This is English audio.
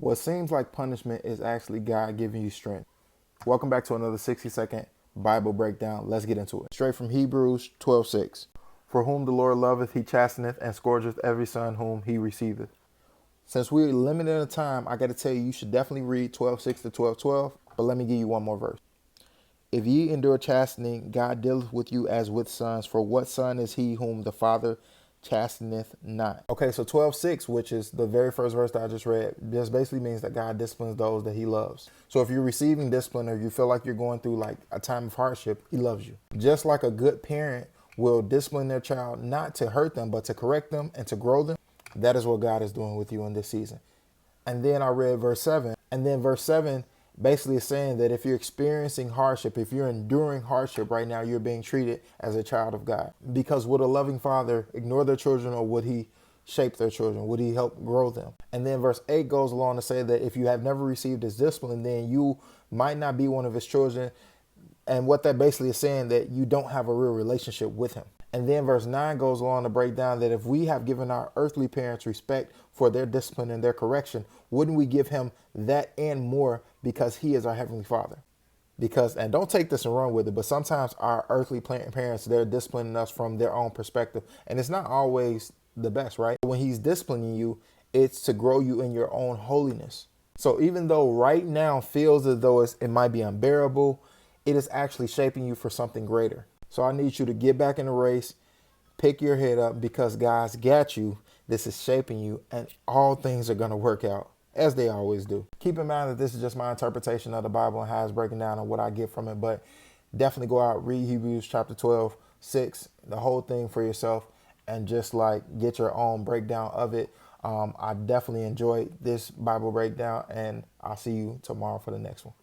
What seems like punishment is actually God giving you strength. Welcome back to another 60-second Bible breakdown. Let's get into it. Straight from Hebrews 12:6. For whom the Lord loveth, he chasteneth, and scourgeth every son whom he receiveth. Since we're limited in time, I got to tell you, you should definitely read 12:6 to 12:12. But let me give you one more verse. If ye endure chastening, God dealeth with you as with sons. For what son is he whom the Father chasteneth not? Okay, so 12:6, which is the very first verse that I just read, just basically means that God disciplines those that he loves. So if you're receiving discipline or you feel like you're going through like a time of hardship, he loves you. Just like a good parent will discipline their child not to hurt them, but to correct them and to grow them, that is what God is doing with you in this season. And then I read verse 7. And then verse 7 basically is saying that if you're experiencing hardship, if you're enduring hardship right now, you're being treated as a child of God. Because would a loving father ignore their children, or would he shape their children? Would he help grow them? And then verse 8 goes along to say that if you have never received his discipline, then you might not be one of his children. And what that basically is saying, that you don't have a real relationship with him. And then verse 9 goes along to break down that if we have given our earthly parents respect for their discipline and their correction, wouldn't we give him that and more, because he is our heavenly father? Because, and don't take this and run with it, but sometimes our earthly parents, they're disciplining us from their own perspective. And it's not always the best, right? When he's disciplining you, it's to grow you in your own holiness. So even though right now feels as though it might be unbearable, it is actually shaping you for something greater. So I need you to get back in the race, pick your head up, because God's got you. This is shaping you, and all things are going to work out as they always do. Keep in mind that this is just my interpretation of the Bible and how it's breaking down and what I get from it. But definitely go out, read Hebrews chapter 12:6, the whole thing for yourself, and just like get your own breakdown of it. I definitely enjoyed this Bible breakdown, and I'll see you tomorrow for the next one.